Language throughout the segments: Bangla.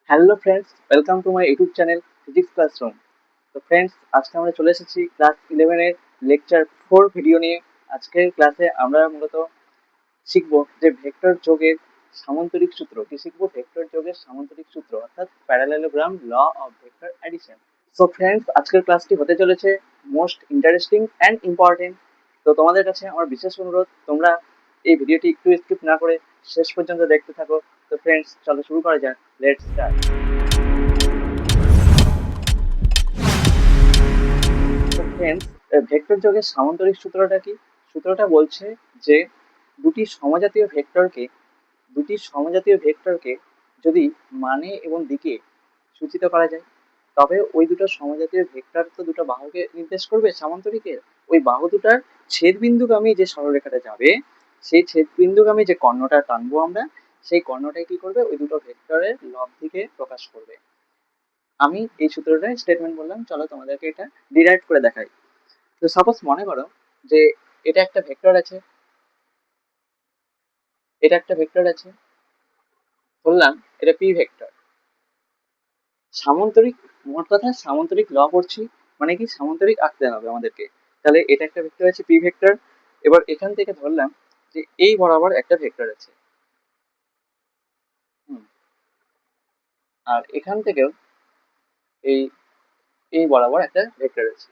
Hello friends, welcome to my YouTube channel physics classroom. তো ফ্রেন্ডস, আজকে আমরা চলে এসেছি ক্লাস 11-এর লেকচার 4 ভিডিও নিয়ে। আজকের ক্লাসে আমরা মূলত শিখবো যে ভেক্টর যোগের সামান্তরিক সূত্র। কি শিখবো? ভেক্টর যোগের সামান্তরিক সূত্র অর্থাৎ parallelogram law of vector addition. So friends, আজকের ক্লাসটি হতে চলেছে মোস্ট ইন্টারেস্টিং অ্যান্ড ইম্পর্টেন্ট। তো তোমাদের কাছে আমার বিশেষ অনুরোধ, তোমরা এই ভিডিওটি একটু স্কিপ না করে শেষ পর্যন্ত দেখতে থাকো। তো ফ্রেন্ডস, চলো শুরু করা যাক। Let's start. ফ্রেন্ডস, ভেক্টর যোগের সামান্তরিক সূত্রটা কি? সূত্রটা বলছে যে দুটি সমজাতীয় ভেক্টরকে যদি মানে এবং দিকে সূচিত করা যায়, তবে ওই দুটো সমজাতীয় ভেক্টর তো দুটো বাহুকে নির্দেশ করবে সামান্তরিকের। ওই বাহু দুটার ছেদবিন্দুগামী যে সরলরেখাটা যাবে, সেই ছেদবিন্দুগামী যে কর্ণটা টানবো আমরা, সেই কর্ণটাই কি করবে? ওই দুটো ভেক্টরের লব্ধিকে প্রকাশ করবে। আমি এই সূত্রটাই স্টেটমেন্ট বললাম, চলো তোমাদেরকে এটা ডিরাইভ করে দেখাই। তো সাপোজ মনে করো যে এটা একটা ভেক্টর আছে, এটা একটা ভেক্টর আছে, বললাম এটা পি ভেক্টর। সামান্তরিক, মোট কথা সামান্তরিক ল পড়ছি, মানে কি সামান্তরিক আঁকতে হবে আমাদেরকে। তাহলে এটা একটা ভেক্টর আছে পি ভেক্টর। এবার এখান থেকে ধরলাম যে এই বরাবর একটা ভেক্টর আছে, হুম, আর এখান থেকেও এই এই বরাবর একটা ভেক্টর আছে।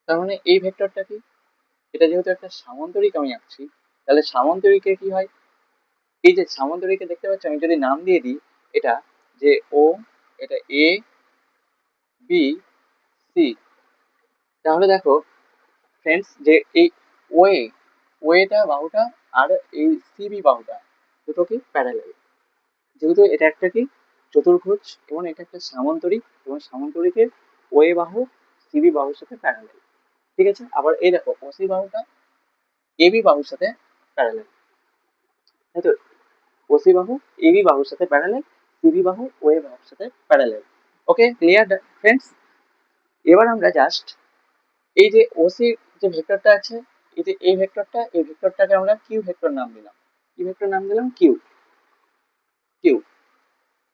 তার মানে এই ভেক্টরটা কি? এটা যেহেতু একটা সামান্তরিক আমি আঁকছি, তাহলে সামান্তরিকে কি হয়? এই যে সামান্তরিকে দেখতে পাচ্ছ, আমি যদি নাম দিয়ে দিই এটা যে ও, এটা এ, বি, সি, তাহলে দেখো ফ্রেন্ডস যে এই ওয়ে ওয়েটা বাহুটা আর এই সিবি বাহুটা দুটো কি প্যারালাল। যেহেতু এটা একটা কি চতুর্ভুজ এবং এটা একটা সামান্তরিক, এবং সামান্তরিকের ওয়ে বাহু সিবি বাহুর সাথে প্যারালাল। ঠিক আছে, আবার এই দেখো ওসি বাহুটা এবি বাহুর সাথে প্যারালাল, তাই তো? ওসি বাহু এবি বাহুর সাথে প্যারালাল, সিবি বাহু ওয়ে বাহুর সাথে প্যারালাল। ওকে, ক্লিয়ার ফ্রেন্ডস? এবার আমরা জাস্ট এই যে ওসি যে ভেক্টরটা আছে, এই ভেক্টরটাকে আমরা কিউ ভেক্টর নাম দিলাম। কি ভেক্টর নাম দিলাম? কিউ। কিউ।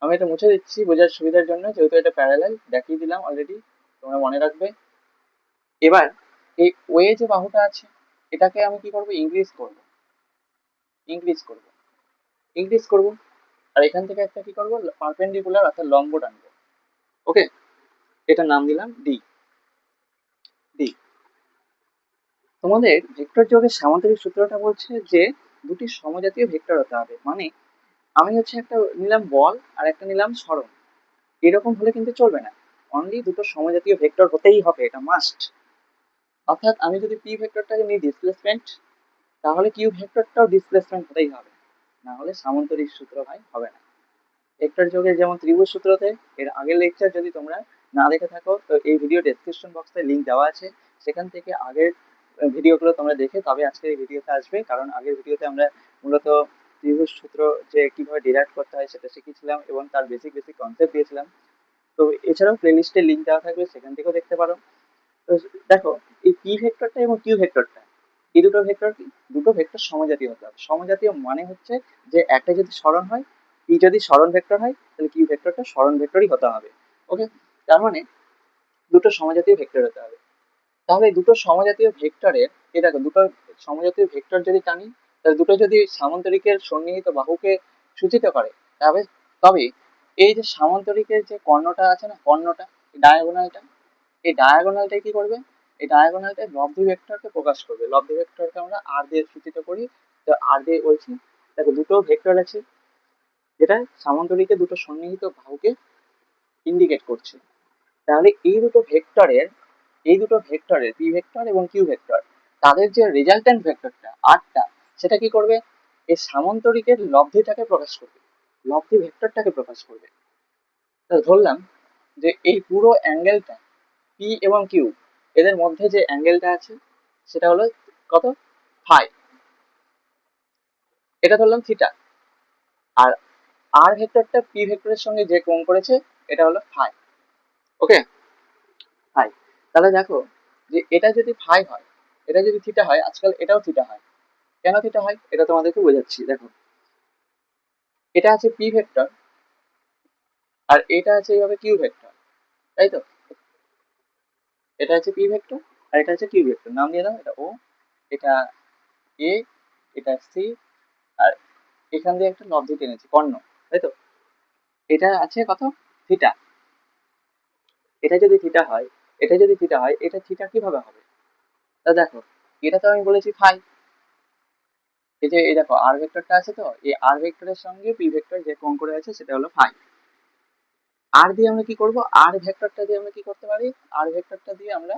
আমি এটা মুছে দিচ্ছি বোঝার সুবিধার জন্য, যেহেতু এটা প্যারালাল দেখিয়ে দিলাম অলরেডি, তোমরা মনে রাখবে। এবার এই ওয়ে যে বাহুটা আছে, এটাকে আমি কি করবো? ইনক্রিজ করব। আর এখান থেকে একটা কি করবো? পারপেন্ডিকুলার অর্থাৎ লম্ব টানবো। ওকে, এটা নাম দিলাম ডি। ডি। তোমাদের ভেক্টর যোগের সামান্তরিক সূত্রটা বলছে যে দুটি সমজাতীয় ভেক্টর হতে হবে। মানে আমি হচ্ছে একটা নিলাম বল আর একটা নিলাম সরণ, এরকম হলে কিন্তু চলবে না। অনলি দুটো সমজাতীয় ভেক্টর হতেই হবে, এটা মাস্ট। অর্থাৎ আমি যদি পি ভেক্টরটাকে নিই ডিসপ্লেসমেন্ট, তাহলে কিউ ভেক্টরটাও ডিসপ্লেসমেন্ট হতেই হবে, না হলে সামান্তরিক সূত্র ভাই হবে না। ভেক্টর যোগের যেমন ত্রিভুজ সূত্রতে, এর আগের লেকচার যদি তোমরা না দেখে থাকো, তো এই ভিডিও ডেসক্রিপশন বক্সে লিঙ্ক দেওয়া আছে, সেখান থেকে আগের ভিডিওগুলো তোমরা দেখে তবে আজকের এই ভিডিওতে আসবে। কারণ আগের ভিডিওতে আমরা মূলত ত্রিভুজ সূত্র যে কিভাবে ডিরাইভ করতে হয় সেটা শিখেছিলাম এবং তার বেসিক বেসিক কনসেপ্ট দিয়েছিলাম। তো এছাড়াও প্লেলিস্টে লিঙ্ক দেওয়া থাকবে, সেখান থেকেও দেখতে পারো। তো দেখো, এই পি ভেক্টরটা এবং কিউ ভেক্টরটা, এই দুটো ভেক্টর কি? দুটো ভেক্টর সমজাতীয় হতে হবে। সমজাতীয় মানে হচ্ছে যে একটা যদি সরণ হয়, পি যদি সরণ ভেক্টর হয়, তাহলে কিউ ভেক্টরটা সরণ ভেক্টরই হতে হবে। ওকে, তার মানে দুটো সমজাতীয় ভেক্টর হতে হবে। তাহলে দুটো সমজাতীয় ভেক্টরের, এই দেখো দুটো সমজাতীয় ভেক্টর যদি টানি, তাহলে দুটো যদি সামান্তরিকের সন্নিহিত বাহুকে সূচিত করে, তবে তবে এই যে সামান্তরিকের যে কর্ণটা আছে না, কর্ণটা ডায়াগোনালটা, এই ডায়াগোনালটা কি করবে? এই ডায়াগোনালটা লব্ধি ভেক্টরকে প্রকাশ করবে। লব্ধি ভেক্টরকে আমরা আর দিয়ে সূচিত করি। তো আর দিয়ে বলছি, দেখো দুটো ভেক্টর আছে যেটা সামান্তরিকে দুটো সন্নিহিত বাহুকে ইন্ডিকেট করছে। তাহলে এই দুটো ভেক্টরের পি ভেক্টর এবং কিউ ভেক্টর, তাদের যে রেজাল্টেন্ট ভেক্টরটা আরটা, সেটা কি করবে? এই সামান্তরিকের লব্ধিটাকে প্রকাশ করবে, লব্ধি ভেক্টরটাকে প্রকাশ করবে। তাহলে ধরলাম যে এই পুরো অ্যাঙ্গেলটা পি এবং কিউ, এদের মধ্যে যে অ্যাঙ্গেলটা আছে সেটা হলো কত? ফাই। এটা ধরলাম থিটা। আর আর ভেক্টরটা পি ভেক্টরের সঙ্গে যে কোণ করেছে, এটা হলো ফাই। ওকে, ফাই। তাহলে দেখো যে এটা যদি ফাই হয়, এটা যদি থিটা হয়, আজকাল এটাও থিটা হয়। কেন থিটা হয় এটা তোমাদেরকে বোঝাচ্ছি। দেখো, এটা আছে পি ভেক্টর, আর এটা আছে এইভাবে কিউ ভেক্টর, তাই তো? এটা হচ্ছে পি ভেক্টর আর এটা হচ্ছে কিউ ভেক্টর, নাম দিয়ে দাও, এটা ও, এটা এ, এটা সি, আর এখান দিয়ে একটা লব্ধি টেনেছি কর্ণ, তাই তো? এটা আছে কত, থিটা। এটা যদি থিটা হয়, এটা যদি থিটা হয়, এটা থিটা কিভাবে হবে? তা দেখো, এটা তো আমি বলেছি ফাই, এই যে এই দেখো আর ভেক্টরটা আছে, তো এই আর ভেক্টরের সঙ্গে পি ভেক্টর যে কোণ করে আছে সেটা হলো ফাই। আর দিয়ে আমরা কি করব, আর ভেক্টরটা দিয়ে আমরা কি করতে পারি, আর ভেক্টরটা দিয়ে আমরা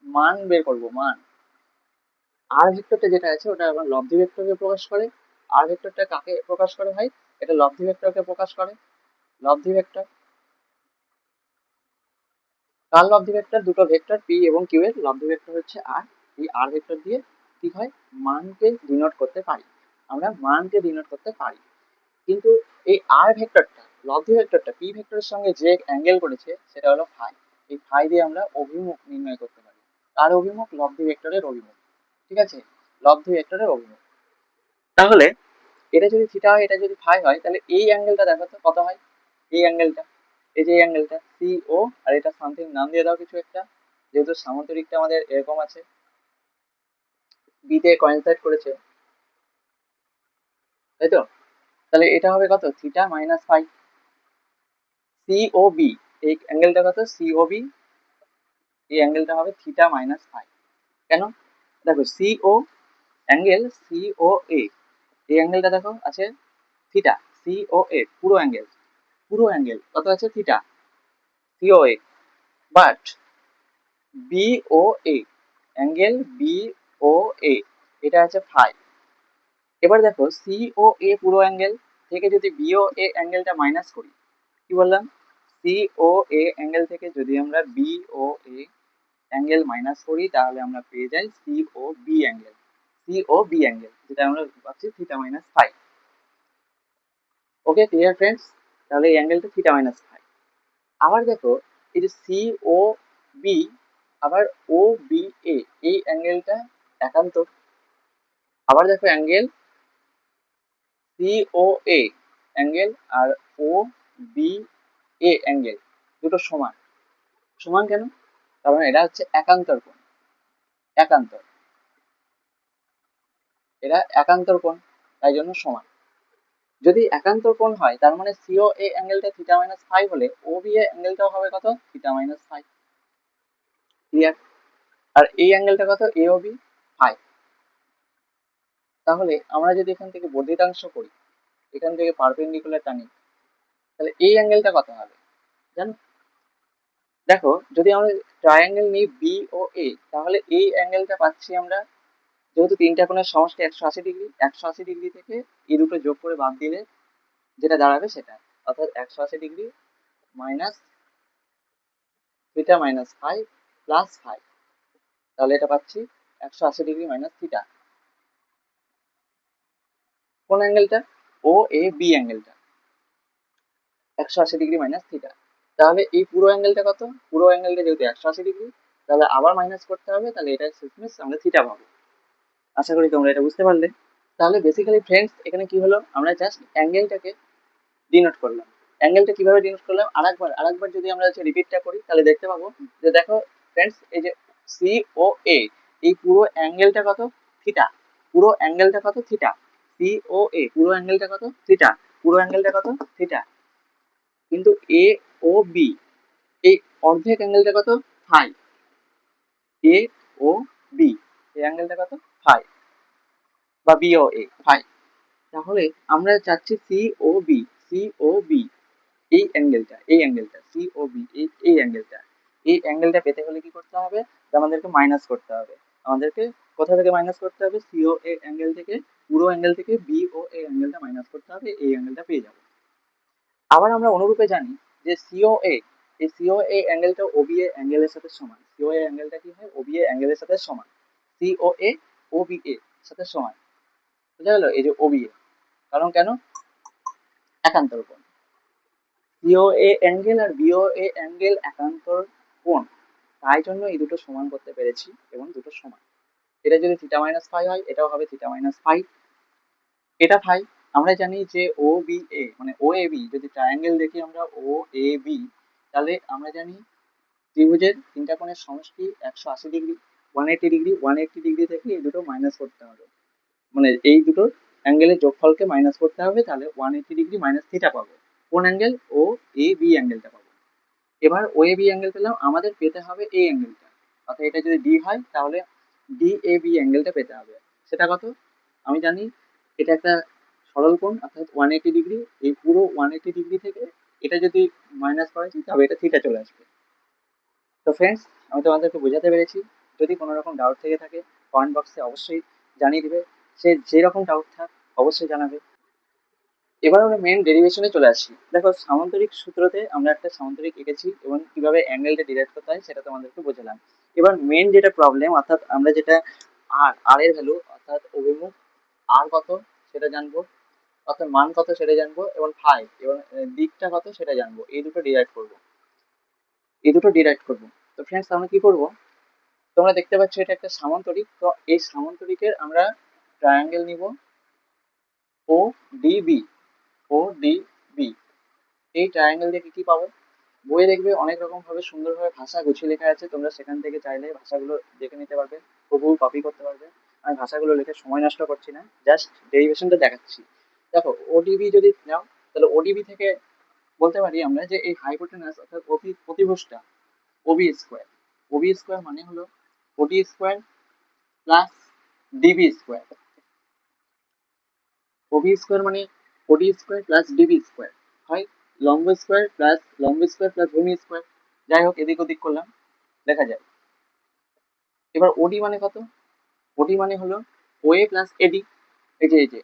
মান বের করব, মান। আর ভেক্টরটা যেটা আছে ওটা আমার লব্ধি ভেক্টরকে প্রকাশ করে। আর ভেক্টরটা কাকে প্রকাশ করে ভাই, এটা লব্ধি ভেক্টরকে প্রকাশ করে, লব্ধি ভেক্টর। কার লব্ধি ভেক্টর, দুটো ভেক্টর পি এবং কিউ এর লব্ধি ভেক্টর হচ্ছে আর। এই আর ভেক্টর দিয়ে কি হয়, মানকে ডিনোট করতে পারি, আমরা মানকে ডিনোট করতে পারি। কিন্তু এই আর ভেক্টরটা, লব্ধি ভেক্টরটা পি ভেক্টরের সঙ্গে যে অ্যাঙ্গেল করেছে সেটা হলো ফাই। এই ফাই দিয়ে আমরা অভিমুখ নির্ণয় করতে পারি। কার অভিমুখ, লব্ধি ভেক্টরের অভিমুখ, ঠিক আছে, লব্ধি ভেক্টরের অভিমুখ। তাহলে এটা যদি থিটা হয়, এটা যদি ফাই হয়, তাহলে এই অ্যাঙ্গেলটা দেখো তো কত হয়, এই অ্যাঙ্গেলটা, এই যে অ্যাঙ্গেলটা সি ও, আর এটা সামথিং নাম দিয়ে দাও কিছু একটা, যেহেতু সামান্তরিকটা আমাদের এরকম আছে, বি তে কয়েনসাইড করেছে, তাই তো? তাহলে এটা হবে কত, theta minus phi. C O B, এই অ্যাঙ্গেলটা কত, সি ও বি, এই অ্যাঙ্গেলটা হবে থিটা মাইনাস ফাই। কেন, দেখো C O angle, C O A, এই অ্যাঙ্গেলটা দেখো আছে থিটা, সি ও এ পুরো অ্যাঙ্গেল, পুরো অ্যাঙ্গেল কত আছে theta, C O A. But B O A, angle B O A, এটা আছে ফাই। এবার দেখো সি ও এ পুরো অ্যাঙ্গেল থেকে যদি বি ও এ অ্যাঙ্গেলটা মাইনাস করি, কি বললাম, সি ও এ অ্যাঙ্গেল থেকে যদি আমরা B O A angle minus করি, তাহলে আমরা পেয়ে যাই C O B angle, C O B angle, যেটা আমরা পাচ্ছি theta minus phi. Okay clear friends? তাহলে এই অ্যাঙ্গেলটা থিটা মাইনাস ফাই। আবার দেখো এই যে সি ও বি, আবার ও বি এ, এই অ্যাঙ্গেলটা একান্তর। আবার দেখো angle C O A angle R O B A angle দুটো সমান। সমান কেন, কারণ এটা হচ্ছে একান্তর কোণ, একান্তর, এরা একান্তর কোণ, তাই জন্য সমান। যদি একান্তর কোণ হয় তার মানে সিও এ অ্যাঙ্গেলটা থিটা মাইনাস ফাই হলে ও বি এ অ্যাঙ্গেলটাও হবে কত, থিটা মাইনাস ফাই। ক্লিয়ার? আর এই অ্যাঙ্গেলটা কত, এ ও বি, ফাই। তাহলে আমরা যদি এখান থেকে বর্ধিতাংশ করি, এখান থেকে পারপেন্ডিকুলার টানি, তাহলে এই অ্যাঙ্গেলটা কত হবে জানো? দেখো যদি আমরা ট্রায়াঙ্গেল নিই বি ও এ, তাহলে এই অ্যাঙ্গেলটা পাচ্ছি আমরা, যেহেতু তিনটা কোণের সমষ্টি 180 ডিগ্রি, 180 ডিগ্রি থেকে এই দুটো যোগ করে বাদ দিলে যেটা দাঁড়াবে সেটা, অর্থাৎ 180 degree minus theta minus phi plus phi, তাহলে এটা পাচ্ছি 180 ডিগ্রি মাইনাস থিটা। কোন অ্যাঙ্গেলটা, ও এ বি অ্যাঙ্গেলটা 180 ডিগ্রি মাইনাস থিটা। তাহলে এই পুরো অ্যাঙ্গেলটা কত, পুরো অ্যাঙ্গেলটা যেহেতু 180 ডিগ্রি, তাহলে আবার মাইনাস করতে হবে, তাহলে এটা শেষমেশ আমরা থিটা পাবো। আশা করি তোমরা এটা বুঝতে পারলে। তাহলে বেসিক্যালি ফ্রেন্ডস এখানে কি হলো, আমরা জাস্ট অ্যাঙ্গেলটাকে ডিনোট করলাম। অ্যাঙ্গেলটা কিভাবে ডিনোট করলাম, আরেকবার যদি আমরা হচ্ছে রিপিটটা করি, তাহলে দেখতে পাবো যে দেখো ফ্রেন্ডস, এই যে সি ও এ, এই পুরো অ্যাঙ্গেলটা কত, থিটা, পুরো অ্যাঙ্গেলটা কত, থিটা। সি ও এ পুরো অ্যাঙ্গেলটা কত, থিটা, পুরো অ্যাঙ্গেলটা কত, থিটা। কিন্তু এ ও বি, এই অর্ধেক অ্যাঙ্গেলটা কত, ফাই। এ ও বি, এই অ্যাঙ্গেলটা কত, ফাই, বা বি ও এ, ফাই। তাহলে আমরা চাচ্ছি C O B, C O B, এই অ্যাঙ্গেলটা, এই অ্যাঙ্গেলটা সি ও বি, এই অ্যাঙ্গেলটা, এই অ্যাঙ্গেলটা পেতে হলে কি করতে হবে, আমাদেরকে মাইনাস করতে হবে। আমাদেরকে কোথা থেকে মাইনাস করতে হবে, সিও এ অ্যাঙ্গেল থেকে, পুরো অ্যাঙ্গেল থেকে বি ও এ অ্যাঙ্গেলটা মাইনাস করতে হবে, এই অ্যাঙ্গেলটা পেয়ে যাবো। আবার আমরা অনুরূপে জানি যে সিও এ, এই সিও এ অ্যাঙ্গেলটা ওবি এ অ্যাঙ্গেলের সাথে সমান, সিও এ অ্যাঙ্গেলটা কি হয়, ওবি এ অ্যাঙ্গেলের সাথে সমান, সিও এ ওবি এ সাথে সমান, বুঝা গেল, এই যে ওবি এ, কারণ কেন, একান্তর কোণ, সিও এ অ্যাঙ্গেল আর বিও এ অ্যাঙ্গেল একান্তর কোণ, তাই জন্য এই দুটো সমান করতে পেরেছি, এবং দুটো সমান। এটা যদি থিটা মাইনাস ফাই হয়, এটাও হবে থিটা মাইনাস ফাই, এটা ফাই, আমরা জানি যে ও বি এ মানে ও এ বি যদি ট্রায়াঙ্গেল দেখি আমরা ও এ বি, তাহলে আমরা জানি ত্রিভুজের তিনটা কোণের সমষ্টি 180 ডিগ্রি, 180 ডিগ্রি, 180 ডিগ্রি থেকে এই দুটো মাইনাস করতে হবে, মানে এই দুটো অ্যাঙ্গেলের যোগফলকে মাইনাস করতে হবে, তাহলে 180 ডিগ্রি মাইনাস থিটা পাবো। কোন অ্যাঙ্গেল? ও এ বি অ্যাঙ্গেলটা পাবো। এবার ও এ বি অ্যাঙ্গেল পেলাম, আমাদের পেতে হবে এই অ্যাঙ্গেলটা, অর্থাৎ এটা যদি ডি হয় তাহলে ডি এ বি অ্যাঙ্গেলটা পেতে হবে। সেটা কত? আমি জানি এটা একটা সরল কোণ, অর্থাৎ 180 ডিগ্রি। এই পুরো 180 ডিগ্রি থেকে এটা যদি মাইনাস করা যায় তবে এটা থিটা চলে আসবে। তো ফ্রেন্ডস, আমি তোমাদেরকে বোঝাতে পেরেছি। যদি কোনো রকম ডাউট থেকে থাকে কমেন্ট বক্সে অবশ্যই জানিয়ে দিবে, সে যেরকম ডাউট থাক অবশ্যই জানাবে। এবার আমরা মেন ডেরিভেশনে চলে আসি। দেখো, সামান্তরিক সূত্রতে আমরা একটা সামান্তরিক এঁকেছি এবং কিভাবে অ্যাঙ্গেলটা ডিরাইভ করতে হয় সেটা তোমাদেরকে বোঝালাম। এবার মেন যেটা প্রবলেম, অর্থাৎ আমরা যেটা আর এর ভ্যালু অর্থাৎ অভিমুখ আর কত সেটা জানবো, অর্থাৎ মান কত সেটা জানবো, এবং ফাই এবং দিকটা কত সেটা জানবো। এই দুটো ডিরাইভ করবো। তো ফ্রেন্ডস, আমরা কি করব? তোমরা দেখতে পাচ্ছ এটা একটা সামান্তরিক। তো এই সামান্তরিকের আমরা ট্রায়াঙ্গেল নিব ও ডিবি। ও ডিবি এই ট্রায়াঙ্গেল দিয়ে কি কি পাবো? বইয়ে দেখবে অনেক রকম ভাবে সুন্দরভাবে ভাষা গুছিয়ে লেখা আছে, তোমরা সেখান থেকে চাইলে ভাষাগুলো দেখে নিতে পারবে, হুবহু কপি করতে পারবে। আমি ভাষাগুলো লিখে সময় নষ্ট করছি না, জাস্ট ডেরিভেশনটা দেখাচ্ছি। দেখো, ওডিবি যদি নাও তাহলে ওডিবি থেকে বলতে পারি আমরা যে এই হাইপোটেনাস অর্থাৎ অতিভুজটা ওবি স্কোয়ার। ওবি স্কোয়ার মানে হলো ওডি square plus DB square. Obi square মানে ওডি স্কোয়ার প্লাস ডিবি স্কোয়ার হয়, লম্ব স্কোয়ার প্লাস ভূমি স্কোয়ার। যাই হোক, এদিক ওদিক করলাম, দেখা যায়। এবার ওডি মানে কত? ওডি মানে হলো ওএ প্লাস এডি। এই যে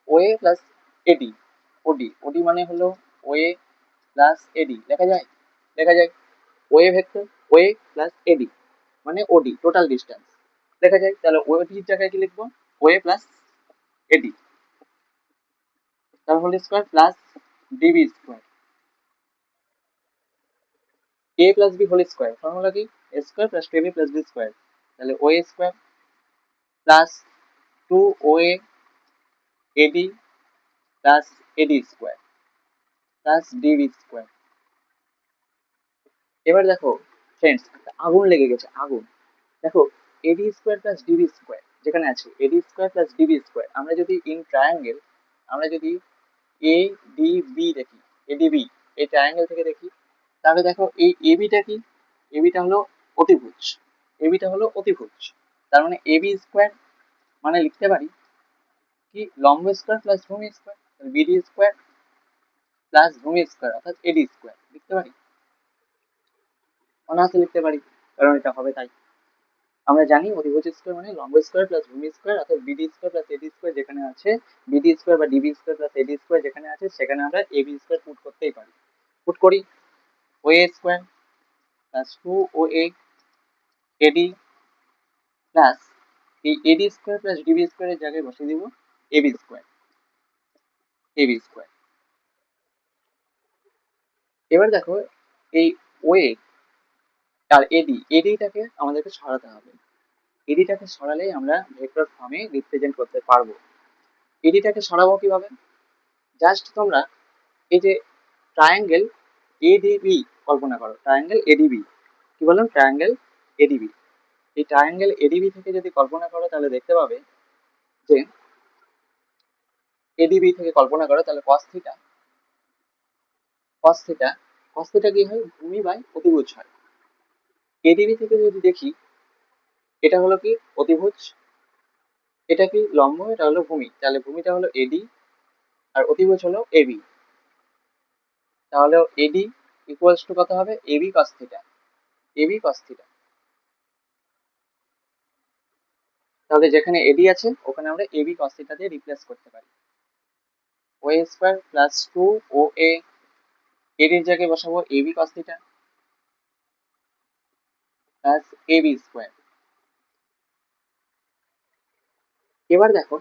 ওএ প্লাস এডি। ওডি ওডি মানে হলো ওএ প্লাস এডি, দেখা যায়। ওএ ভেক্টর, ওএ প্লাস এডি মানে ওডি, টোটাল ডিস্টেন্স। দেখা যায়, তাহলে ওডির জায়গায় কি লিখবো? ওএ প্লাস এডি তার whole square plus DB square. A plus B whole square formula কি? A square plus two AB plus B square. তাহলে OA square plus two OA AD plus AD square plus DB square. এবার দেখো ফ্রেন্ডস, আগুন লেগে গেছে, আগুন। দেখো, AD square plus DB square যেখানে আছে, AD square plus DB square, আমরা যদি ইন ট্রায়াঙ্গেল, আমরা যদি এ ডি বি দেখি, এডিবি এই ট্রায়াঙ্গেল থেকে দেখি, তাহলে দেখো এই এবিটা কি? এবিটা হলো অতিভুজ। তার মানে এবি স্কোয়ার মানে লিখতে পারি কি? লম্ব স্কোয়ার প্লাস ভূমি স্কোয়ার, বিডি স্কোয়ার প্লাস ভূমি স্কোয়ার অর্থাৎ এডি স্কোয়ার লিখতে পারি, অনায়াসে লিখতে পারি, কারণ এটা হবে তাই। আমরা জানি অধিভুজ স্কোয়ার মানে লম্ব স্কোয়ার প্লাস ভূমি স্কোয়ার অর্থাৎ BD square plus AD square যেখানে আছে, বিডি স্কোয়ার বা DB square plus AD square যেখানে আছে, সেখানে আমরা এবি স্কোয়ার পুট করতেই পারি। পুট করি, ও A square plus two O A eddy plus এই এডি স্কোয়ার প্লাস ডিবি স্কোয়ারের জায়গায় বসিয়ে দিব এবি স্কোয়ার। এবি স্কোয়ার এবার দেখো, এই ওয়ে আর এডিটাকে আমাদেরকে সরাতে হবে। এডিটাকে সরালেই আমরা ভেক্টর ফর্মে রিপ্রেজেন্ট করতে পারবো। এডিটাকে সরাবো কিভাবে? জাস্ট তোমরা এই যে ট্রায়াঙ্গেল এডিবি কল্পনা করো, ট্রায়াঙ্গেল এডিবি। কি বললাম? Triangle ADB. এই ট্রায়াঙ্গেল এডিবি থেকে যদি কল্পনা করো তাহলে দেখতে পাবে যে এডিবি থেকে কল্পনা করো তাহলে কস থিটা কি হয়? ভূমি বাই অতিভুজ হয়। এডিবি থেকে যদি দেখি, এটা হলো কি? অতিভুজ। এটা কি? লম্ব। এটা হলো ভূমি, তাহলে ভূমিটা হলো এডি আর অতিভুজ হলো এবি। তাহলে এডি ইকুয়ালস টু কত হবে? AB cos theta. AB cos theta. তাহলে যেখানে এডি আছে ওখানে আমরা এবি কস থিটা দিয়ে রিপ্লেস করতে পারি। O A square plus two O A এডির জায়গায় বসাবো AB cos theta plus AB square. এবার দেখো,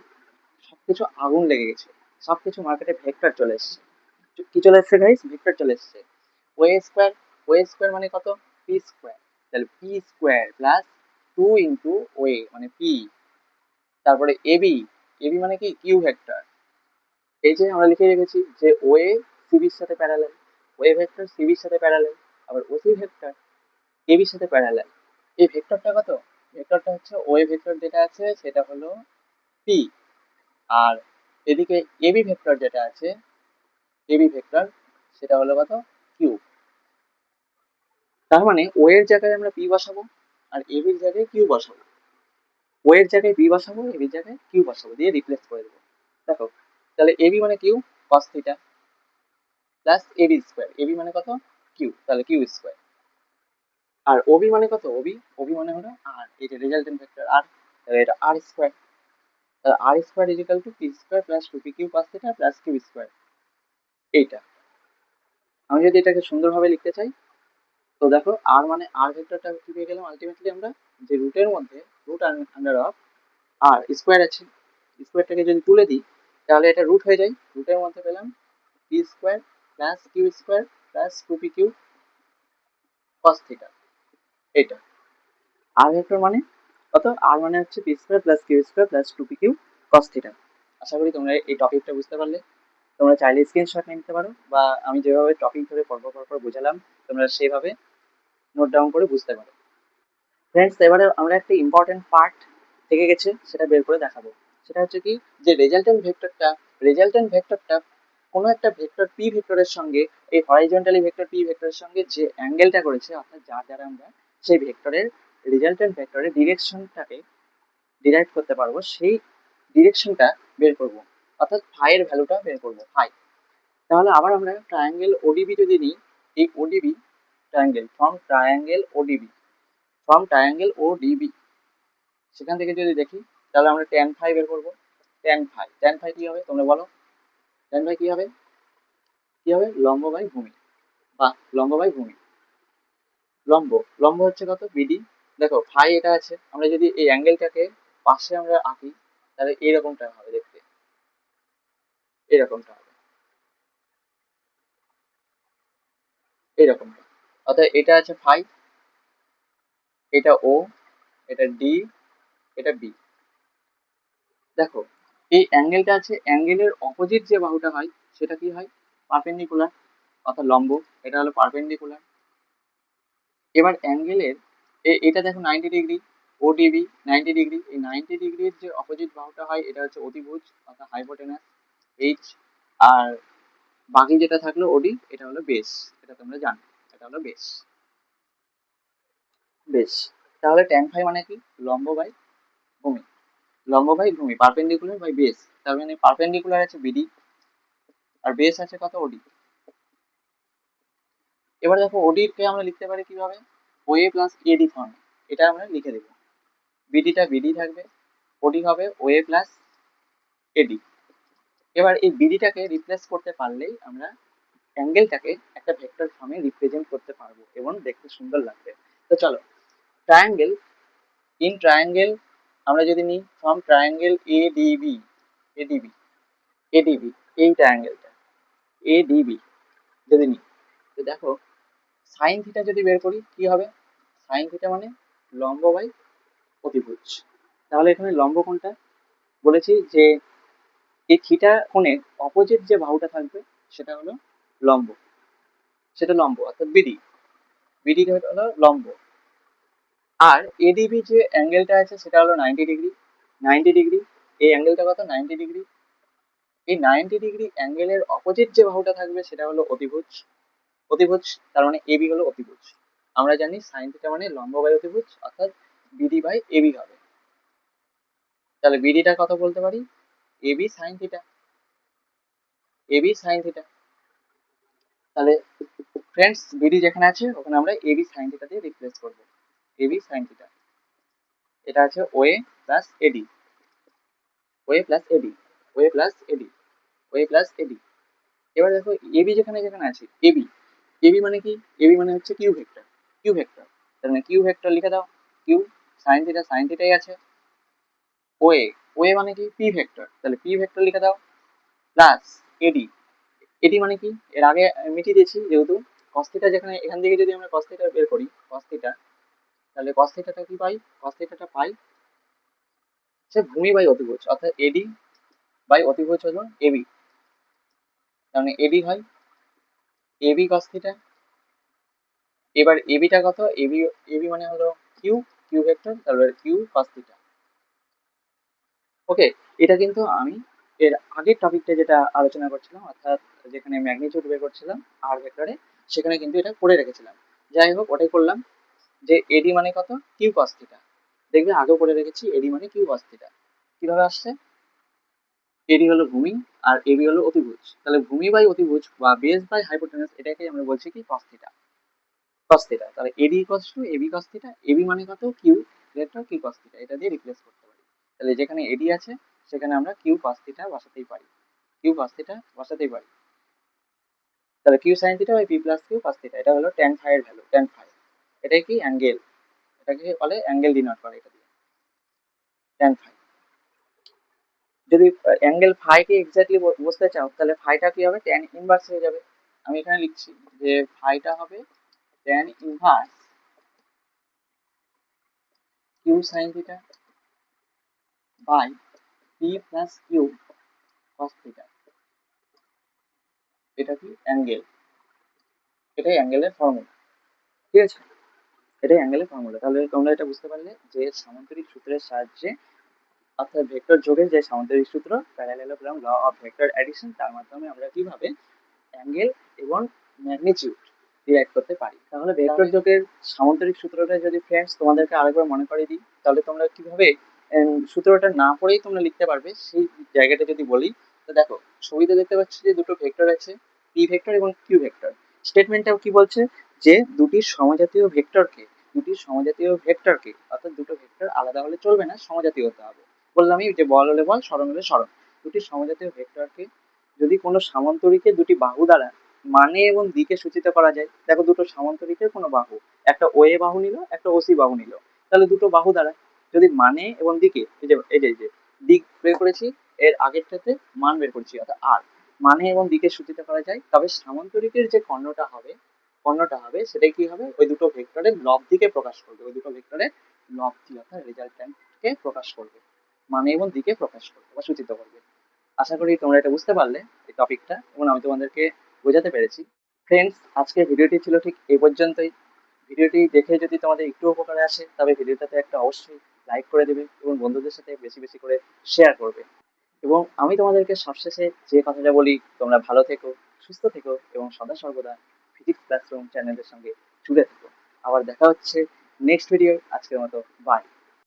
সবকিছু আগুন লেগে গেছে, সবকিছু মার্কেটে ভেক্টর চলে এসছে। কি চলে এসছে গাইস? ভেক্টর চলে এসছে। ও A square, O A square মানে কত? P square. তাহলে P square plus two into OA মানে পি, তারপরে এবি। এবি মানে কি? Q vector. এই যে আমরা লিখে রেখেছি যে ওএ সিবির সাথে প্যারালাল, ওএ ভেক্টর সিবির সাথে প্যারালাল, আবার ওসি ভেক্টর এবির সাথে প্যারালাল। এই ভেক্টরটা কত? ভেক্টরটা হচ্ছে ওএ ভেক্টর যেটা আছে সেটা হলো পি, আর এদিকে এবি ভেক্টর যেটা আছে, এবি ভেক্টর সেটা হলো কত? কিউ। তার মানে ও এর জায়গায় আমরা পি বসাবো আর এবির জায়গায় কিউ বসাবো। ও এর জায়গায় পি বসাবো, এবির জায়গায় কিউ বসাবো, দিয়ে রিপ্লেস করে দেবো। দেখো, তাহলে এবি মানে Q cos theta plus AB square, AB মানে কত? কিউ, তাহলে কিউ স্কোয়ার। আর ওবি মানে কত? ওবি, ওবি মানে হলো আর, এই যে রেজাল্টেন্ট ভেক্টর আর, তাহলে এটা আর স্কোয়ার। তাহলে R square is equal to P square plus two P Q cos theta plus Q square. এইটা আমি যদি এটাকে সুন্দরভাবে লিখতে চাই, তো দেখো আর মানে আর ভেক্টরটা কি পেয়ে গেলাম আলটিমেটলি আমরা, যে রুটের মধ্যে root under of R square আছে, স্কোয়ারটাকে যদি তুলে দিই তাহলে এটা রুট হয়ে যায়, রুটের মধ্যে পেলাম P square plus Q square plus two P Q cos theta. এটা আর ভেক্টর মানে কত? আর মানে হচ্ছে P square plus Q square plus two P Q cos theta. আশা করি তোমরা এই টপিকটা বুঝতে পারলে। তোমরা চাইলে স্ক্রিনশট নিতে পারো, বা আমি যেভাবে টপিক ধরে পর বুঝালাম তোমরা সেভাবে নোট ডাউন করে বুঝতে পারো। ফ্রেন্ডস, এবারে আমরা একটা ইম্পর্টেন্ট পার্ট থেকে গেছে সেটা বের করে দেখাবো। সেটা হচ্ছে কি, যে রেজাল্টেন্ট ভেক্টরটা কোনো একটা ভেক্টর পি ভেক্টরের সঙ্গে, এই হরাইজন্টালি ভেক্টর পি ভেক্টরের সঙ্গে যে অ্যাঙ্গেলটা করেছে, অর্থাৎ যার দ্বারা আমরা সেই ভেক্টরের রেজাল্টেন্ট ভেক্টরের ডিরেকশনটাকে ডিরাইভ করতে পারবো, সেই ডিরেকশনটা বের করব, অর্থাৎ ফাই এর ভ্যালুটা বের করবো, ফাই। তাহলে আবার আমরা ট্রায়াঙ্গেল ওডিবি যদি নিই, এই ODB triangle, from triangle O DB, সেখান থেকে যদি দেখি তাহলে আমরা ট্যান ফাই বের করবো। ট্যান ফাই কি হবে তোমরা বলো? ট্যান ফাই কি হবে? কি হবে? লম্ব বাই ভূমি, বা লম্ব বাই ভূমি। লম্ব, লম্ব হচ্ছে কত? বিডি। দেখো ফাই এটা আছে, আমরা যদি এই অ্যাঙ্গেলটাকে পাশে আমরা আঁকি তাহলে এইরকমটা হবে দেখতে, এরকমটা হবে, এইরকমটা। অর্থাৎ এটা আছে ফাই, এটা ও, এটা ডি, এটা বি। দেখো এই অ্যাঙ্গেলটা আছে, অ্যাঙ্গেলের অপোজিট যে বাহুটা হয় সেটা কি হয়? পারপেন্ডিকুলার, অর্থাৎ লম্ব। এটা হলো পারপেন্ডিকুলার। এবার অ্যাঙ্গেলের এটা দেখো 90 ডিগ্রি, ওডিবি 90 ডিগ্রি, এই 90 ডিগ্রির যে অপোজিট বাহুটা হয় এটা হচ্ছে অতিভুজ, অর্থাৎ হাইপোটেনাস এইচ। আর বাকি যেটা থাকলো ওডি, এটা হলো বেস, এটা তোমরা জানো, এটা হলো বেস। বেস, তাহলে ট্যান ফাই মানে কি? লম্ব বাই ভূমি, লম্ব বাই ভূমি, পারপেন্ডিকুলার বাই বেস। তার মানে পারপেন্ডিকুলার আছে বিডি আর বেস আছে কত? ওডি। এবার দেখো ওডি কে আমরা লিখতে পারি কিভাবে? ওএ প্লাস এডি ফর্মে, এটা আমরা লিখে দেবো। বিডিটা বিডি থাকবে, ওডি হবে ওএ প্লাস এডি। এবার এই বিডিটাকে রিপ্লেস করতে পারলেই আমরা অ্যাঙ্গেলটাকে একটা ভেক্টর ফর্মে রিপ্রেজেন্ট করতে পারবো এবং দেখতে সুন্দর লাগবে। তো চলো, ট্রায়াঙ্গেল, ইন ট্রায়াঙ্গেল আমরা যদি নিই from triangle ADB, ADB, ADB, এই ট্রায়াঙ্গেলটা এডিবি যদি নিই, তো দেখো সাইন থিটা যদি বের করি কি হবে? সাইন থিটা মানে লম্ব বাই অতিভুজ। তাহলে এখানে লম্ব কোনটা? বলেছি যে এই থিটা কোণের অপোজিট যে বাহুটা থাকবে সেটা হলো লম্ব, সেটা লম্ব অর্থাৎ বিডি, বিডি হলো লম্ব। আর এডিবি যে অ্যাঙ্গেলটা আছে সেটা হলো 90 ডিগ্রি, 90 ডিগ্রি, এই অ্যাঙ্গেলটা কত? 90 ডিগ্রি। এই 90 ডিগ্রি অ্যাঙ্গেলের অপোজিট যে বাহুটা থাকবে সেটা হলো অতিভুজ, অতিভুজ, তার মানে এবি হলো অতিভুজ। আমরা জানি সাইন থিটা মানে লম্ব বাই অতিভুজ, অর্থাৎ বিডি বাই এবি হবে। তাহলে বিডিটা কত বলতে পারি? AB sine theta, AB sine theta. তাহলে ফ্রেন্ডস বিডি যেখানে আছে ওখানে আমরা এবি সাইন থিটা দিয়ে রিপ্লেস করবো, এবি সাইন থিটা। এটা আছে OA plus AD, OA plus AD, OA plus AD, OA plus AD. এবার দেখো এবি যেখানে যেখানে আছে, এবি, এবি মানে কি? এবি মানে হচ্ছে কিউ ভেক্টর, কিউ ভেক্টর। তার মানে কিউ ভেক্টর লিখে দাও, কিউ সাইন থিটা, সাইন থিটাই আছে। ওএ, ওএ মানে কি? পি ভেক্টর, তাহলে পি ভেক্টর লিখে দাও প্লাস এডি, এডি মানে কি? এর আগে মিটিয়ে দিয়েছি যেহেতু কস থিটা, যেখানে এখান থেকে যদি আমরা কস থিটা বের করি, কস থিটা, তাহলে কস থিটাটা কি পাই? কস থিটাটা পাই সে ভূমি বাই অতিভুজ, অর্থাৎ এডি বাই অতিভুজ হলো এবি। তার মানে এবি হয় এবি কস থিটা। এবার এবিটা কত, এবি এবি মানে হলো কিউ, কিউ ভেক্টর, তারপরে কিউ কস থিটা। ওকে, এটা কিন্তু আমি এর আগের টপিকটা যেটা আলোচনা করছিলাম, অর্থাৎ যেখানে ম্যাগনিটিউড বের করছিলাম আর ভেক্টরে, সেখানে কিন্তু এটা করে রেখেছিলাম। যাই হোক, ওটাই করলাম যে এডি মানে কত, কিউ কস থিটা। দেখবে আগেও করে রেখেছি, এডি মানে কিউ কস থিটা। কিভাবে আসছে, এডি হলো ভূমি আর এবি হলো অতিভুজ, তাহলে ভূমি বাই অতিভুজ বা বেস বাই হাইপোটেনাস, এটাকে আমরা বলছি কি কস থিটা। কস থিটা, তাহলে AD equals to AB cos theta. AB মানে কত, Q vector Q cos theta, এটা দিয়ে রিপ্লেস করতে পারি। তাহলে যেখানে এডি আছে সেখানে আমরা কিউ কস থিটা বসাতেই পারি, কিউ কস থিটা বসাতেই পারি। তাহলে Q sine theta by P plus Q cos theta, এটা হলো ট্যান ফাই এর ভ্যালু, ট্যান ফাই। এটাই কি অ্যাঙ্গেল, এটাকে বলে অ্যাঙ্গেল ডিনোট করে এটা দিয়ে, ট্যান ফাই। যদি অ্যাঙ্গেল ফাইকে এক্স্যাক্টলি বুঝতে চাও তাহলে ফাইটা কি হবে, ট্যান ইনভার্স হয়ে যাবে। আমি এখানে লিখছি যে ফাইটা হবে tan inverse Q sine theta by P plus Q cos theta. এটা কি অ্যাঙ্গেল, এটাই অ্যাঙ্গেলের ফর্মুলা, ঠিক আছে? এটাই অ্যাঙ্গেলের ফর্মুলা। তাহলে তোমরা এটা বুঝতে পারলে যে সামান্তরিক সূত্রের সাহায্যে, অর্থাৎ ভেক্টর যোগের যে সামান্তরিক সূত্র parallelogram law of vector addition, তার মাধ্যমে আমরা কিভাবে অ্যাঙ্গেল এবং ম্যাগনিটিউড ডিরাইভ করতে পারি। তাহলে ভেক্টর যোগের সামান্তরিক সূত্রটা যদি ফ্রেন্ডস তোমাদেরকে আরেকবার মনে করিয়ে দিই, তাহলে তোমরা কিভাবে সূত্রটা না পড়েই তোমরা লিখতে পারবে সেই জায়গাটা যদি বলি, তো দেখো ছবিতে দেখতে পাচ্ছি যে দুটো ভেক্টর আছে, পি ভেক্টর এবং কিউ ভেক্টর। স্টেটমেন্টটাও কি বলছে, যে দুটি সমজাতীয় ভেক্টরকে, দুটি সমজাতীয় ভেক্টরকে, অর্থাৎ দুটো ভেক্টর আলাদা হলে চলবে না, সমজাতীয় হতে হবে। বললামই যে বল হলে বল, সরণ হলে সরণ। দুটি সমজাতীয় ভেক্টরকে যদি কোনো সামান্তরিকে দুটি বাহু দ্বারা মানে এবং দিকে সূচিত করা যায়, দেখো দুটো সামান্তরিকের কোনো বাহু, একটা ওএ বাহু নিল, একটা ওসি বাহু নিল, তাহলে দুটো বাহু দ্বারা যদি মানে এবং দিকে, এই যে দিক বের করেছি, এর আগেরটাতে মান বের করেছি, অর্থাৎ আর মানে এবং দিকে সূচিত করা যায়, তবে সামান্তরিকের যে কর্ণটা হবে সেটাই কি হবে, ওই দুটো ভেক্টরের লব দিকে প্রকাশ করবে, ওই দুটো ভেক্টরের লব দি অর্থাৎ রেজাল্ট্যান্টকে প্রকাশ করবে, মানে এবং দিকে প্রকাশ করবে বা সূচিত করবে। আশা করি তোমরা এটা বুঝতে পারলে এই টপিকটা, এবং আমি তোমাদেরকে বোঝাতে পেরেছি। ফ্রেন্ডস, আজকের ভিডিওটি ছিল ঠিক এই পর্যন্তই। ভিডিওটি দেখে যদি তোমাদের একটু উপকারে আসে, তবে ভিডিওটাতে একটা অবশ্যই লাইক করে দেবে এবং বন্ধুদের সাথে বেশি বেশি করে শেয়ার করবে। এবং আমি তোমাদেরকে সবশেষে যে কথাটা বলি, তোমরা ভালো থেকো, সুস্থ থেকো এবং সদা সর্বদা ফিজিক্স ক্লাসরুম চ্যানেলের সঙ্গে জুড়ে থেকো। আবার দেখা হচ্ছে নেক্সট ভিডিও। আজকের মতো বাই।